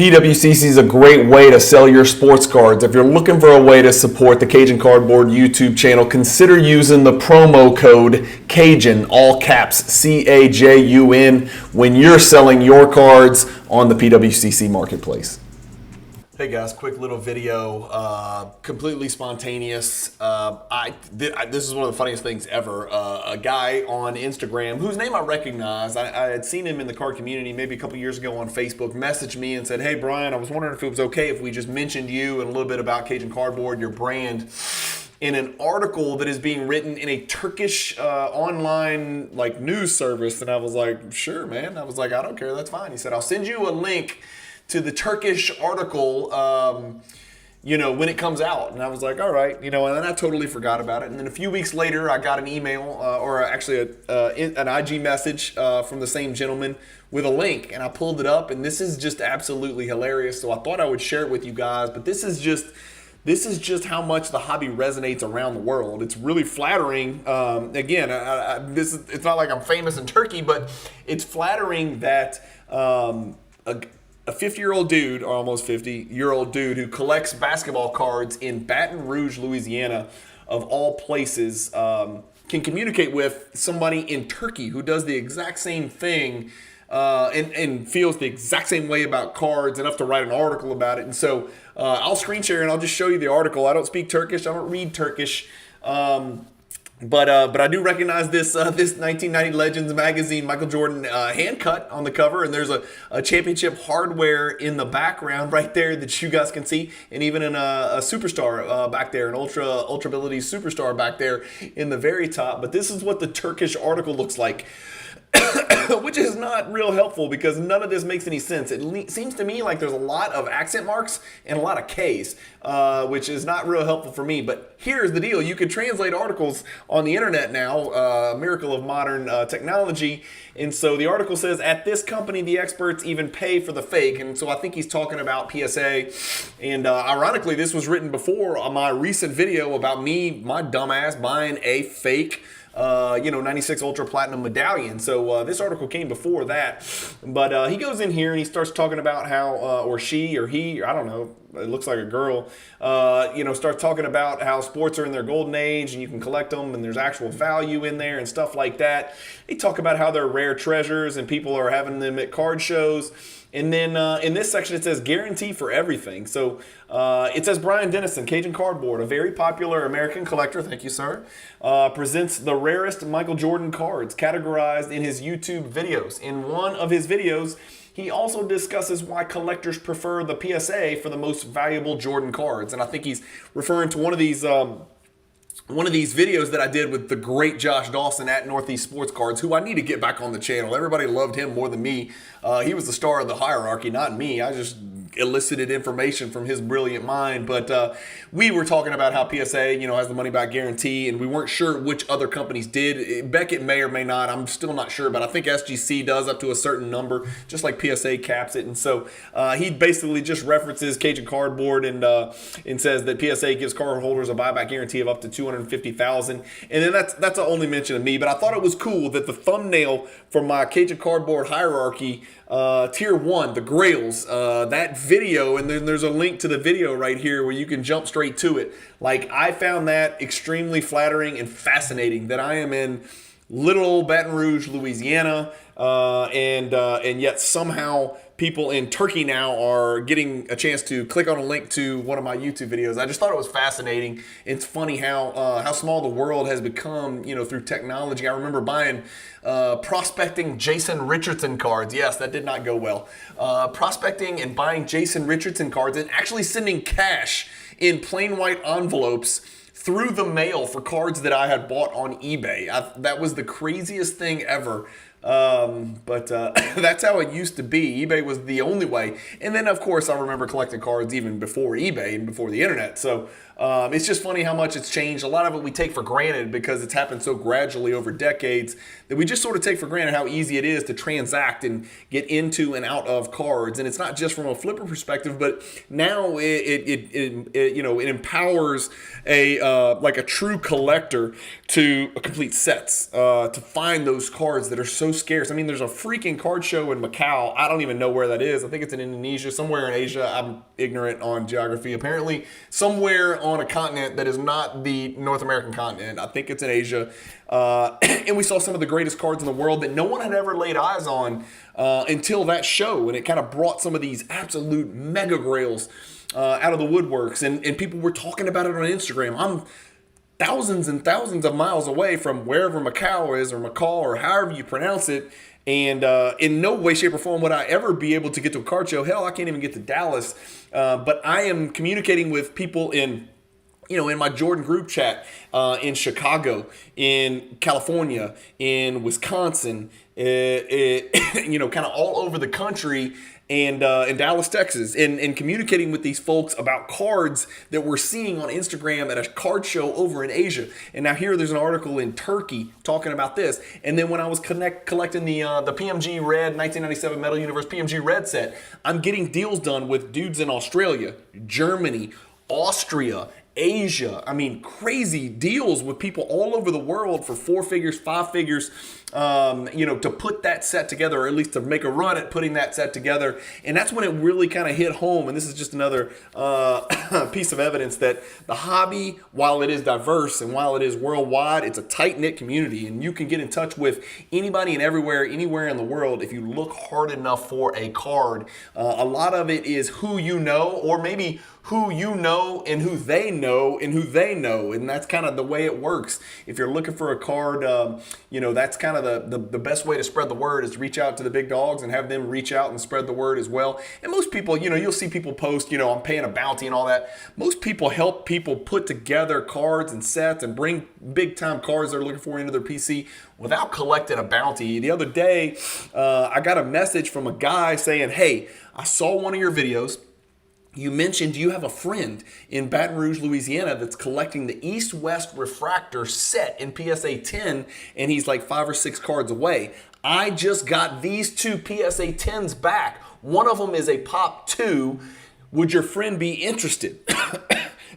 PWCC is a great way to sell your sports cards. If you're looking for a way to support the Cajun Cardboard YouTube channel, consider using the promo code Cajun, all caps, CAJUN, when you're selling your cards on the PWCC marketplace. Hey guys, quick little video, completely spontaneous. This is one of the funniest things ever. A guy on Instagram, whose name I recognize, I had seen him in the card community maybe a couple years ago on Facebook, messaged me and said, hey Brian, I was wondering if it was okay if we just mentioned you and a little bit about Cajun Cardboard, your brand, in an article that is being written in a Turkish online news service. And I was like, sure man. I was like, I don't care, that's fine. He said, I'll send you a link to the Turkish article, when it comes out. And I was like, all right, and then I totally forgot about it. And then a few weeks later, I got an email, or actually an IG message from the same gentleman with a link. And I pulled it up, and this is just absolutely hilarious. So I thought I would share it with you guys, but this is just how much the hobby resonates around the world. It's really flattering. Again, it's not like I'm famous in Turkey, but it's flattering that a 50-year-old dude, or almost 50-year-old dude, who collects basketball cards in Baton Rouge, Louisiana, of all places, can communicate with somebody in Turkey who does the exact same thing and feels the exact same way about cards, enough to write an article about it. And so I'll screen share and I'll just show you the article. I don't speak Turkish. I don't read Turkish. But I do recognize this 1990 Legends magazine, Michael Jordan hand cut on the cover, and there's a championship hardware in the background right there that you guys can see, and even a superstar back there, an ultra-ability superstar back there in the very top. But this is what the Turkish article looks like. Which is not real helpful because none of this makes any sense. It seems to me like there's a lot of accent marks and a lot of K's, which is not real helpful for me. But here's the deal. You can translate articles on the internet now, a miracle of modern technology. And so the article says, at this company, the experts even pay for the fake. And so I think he's talking about PSA. And ironically, this was written before my recent video about me, my dumbass, buying a fake 96 Ultra Platinum medallion. So this article came before that, but he goes in here and he starts talking about how, or she or he, I don't know, it looks like a girl, starts talking about how sports are in their golden age and you can collect them and there's actual value in there and stuff like that. They talk about how they're rare treasures and people are having them at card shows. And then in this section, it says guarantee for everything. So it says Brian Dennison, Cajun Cardboard, a very popular American collector, thank you, sir, presents the rarest Michael Jordan cards categorized in his YouTube videos. In one of his videos, he also discusses why collectors prefer the PSA for the most valuable Jordan cards. And I think he's referring to one of these videos that I did with the great Josh Dawson at Northeast Sports Cards, who I need to get back on the channel. Everybody loved him more than me. He was the star of the hierarchy, not me. I just elicited information from his brilliant mind. But we were talking about how PSA, has the money back guarantee, and we weren't sure which other companies did. Beckett may or may not. I'm still not sure, but I think SGC does up to a certain number, just like PSA caps it. And so he basically just references Cajun Cardboard and says that PSA gives card holders a buyback guarantee of up to $250,000. And then that's the only mention of me. But I thought it was cool that the thumbnail for my Cajun Cardboard hierarchy, tier 1, the Grails, that video, and then there's a link to the video right here where you can jump straight to it. I found that extremely flattering and fascinating that I am in little old Baton Rouge, Louisiana, and yet somehow people in Turkey now are getting a chance to click on a link to one of my YouTube videos. I just thought it was fascinating. It's funny how small the world has become, through technology. I remember buying prospecting Jason Richardson cards. Yes, that did not go well. Prospecting and buying Jason Richardson cards and actually sending cash in plain white envelopes through the mail for cards that I had bought on eBay. That was the craziest thing ever. But that's how it used to be. eBay was the only way. And then, of course, I remember collecting cards even before eBay and before the internet. So it's just funny how much it's changed. A lot of it we take for granted because it's happened so gradually over decades that we just sort of take for granted how easy it is to transact and get into and out of cards. And it's not just from a flipper perspective, but now it empowers a true collector to complete sets, to find those cards that are so so scarce. I mean, there's a freaking card show in Macau. I don't even know where that is. I think it's in Indonesia, somewhere in Asia. I'm ignorant on geography. Apparently, somewhere on a continent that is not the North American continent. I think it's in Asia. And we saw some of the greatest cards in the world that no one had ever laid eyes on until that show. And it kind of brought some of these absolute mega grails out of the woodworks. And people were talking about it on Instagram. I'm thousands and thousands of miles away from wherever Macau is, or Macau, or however you pronounce it. And in no way, shape, or form would I ever be able to get to a card show. Hell, I can't even get to Dallas. But I am communicating with people in my Jordan group chat in Chicago, in California, in Wisconsin, kind of all over the country, and in Dallas, Texas, and communicating with these folks about cards that we're seeing on Instagram at a card show over in Asia. And now here there's an article in Turkey talking about this. And then when I was collecting the PMG Red 1997 Metal Universe PMG Red set, I'm getting deals done with dudes in Australia, Germany, Austria, Asia. I mean, crazy deals with people all over the world for 4 figures, 5 figures, to put that set together, or at least to make a run at putting that set together. And that's when it really kind of hit home. And this is just another piece of evidence that the hobby, while it is diverse and while it is worldwide, it's a tight-knit community. And you can get in touch with anybody and everywhere, anywhere in the world if you look hard enough for a card. A lot of it is who you know, or maybe who you know and who they know and who they know. And that's kind of the way it works. If you're looking for a card, that's kind of the best way to spread the word, is to reach out to the big dogs and have them reach out and spread the word as well. And most people, you'll see people post, I'm paying a bounty and all that. Most people help people put together cards and sets and bring big time cards they're looking for into their PC without collecting a bounty. The other day, I got a message from a guy saying, hey, I saw one of your videos. You mentioned you have a friend in Baton Rouge, Louisiana that's collecting the East-West Refractor set in PSA 10, and he's like 5 or 6 cards away. I just got these 2 PSA 10s back. One of them is a Pop 2. Would your friend be interested?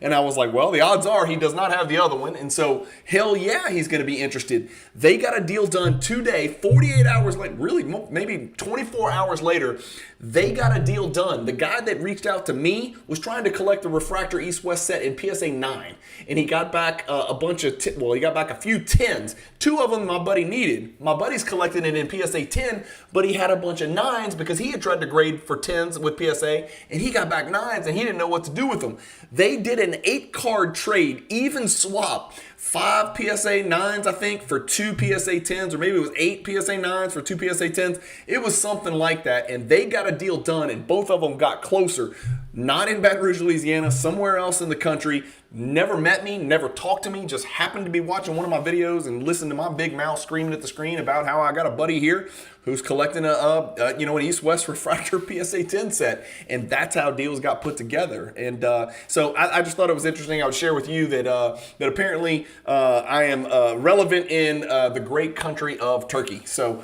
And I was like, well, the odds are he does not have the other one. And so, hell yeah, he's going to be interested. They got a deal done today, 48 hours later, really maybe 24 hours later. They got a deal done. The guy that reached out to me was trying to collect the Refractor East-West set in PSA 9. And he got back he got back a few 10s. 2 of them my buddy needed. My buddy's collecting it in PSA 10, but he had a bunch of 9s because he had tried to grade for 10s with PSA, and he got back 9s, and he didn't know what to do with them. They did an 8-card trade, even swap. 5 PSA 9s, I think, for 2 PSA 10s, or maybe it was 8 PSA 9s for 2 PSA 10s. It was something like that, and they got a deal done, and both of them got closer. Not in Baton Rouge, Louisiana, somewhere else in the country. Never met me, never talked to me, just happened to be watching one of my videos and listened to my big mouth screaming at the screen about how I got a buddy here who's collecting an East-West Refractor PSA 10 set. And that's how deals got put together. And so I just thought it was interesting. I would share with you that apparently I am relevant in the great country of Turkey. So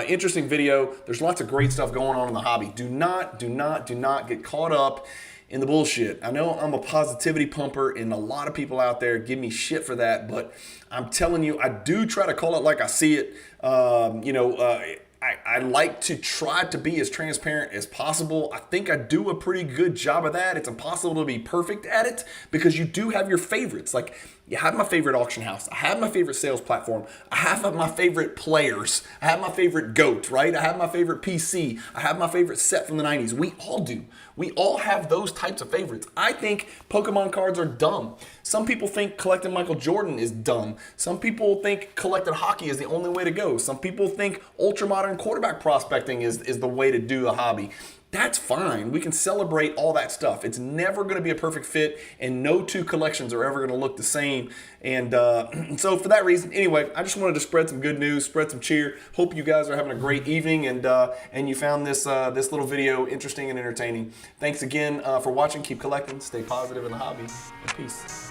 interesting video. There's lots of great stuff going on in the hobby. Do not get caught up in the bullshit. I know I'm a positivity pumper, and a lot of people out there give me shit for that, but I'm telling you, I do try to call it like I see it. I like to try to be as transparent as possible. I think I do a pretty good job of that. It's impossible to be perfect at it because you do have your favorites. Like, you have my favorite auction house. I have my favorite sales platform. I have my favorite players. I have my favorite GOAT, right? I have my favorite PC. I have my favorite set from the 90s. We all do. We all have those types of favorites. I think Pokemon cards are dumb. Some people think collecting Michael Jordan is dumb. Some people think collecting hockey is the only way to go. Some people think ultra-modern quarterback prospecting is the way to do the hobby. That's fine. We can celebrate all that stuff. It's never going to be a perfect fit, and no 2 collections are ever going to look the same. And so for that reason, anyway, I just wanted to spread some good news, spread some cheer. Hope you guys are having a great evening, and you found this little video interesting and entertaining. Thanks again for watching. Keep collecting. Stay positive in the hobby. And peace.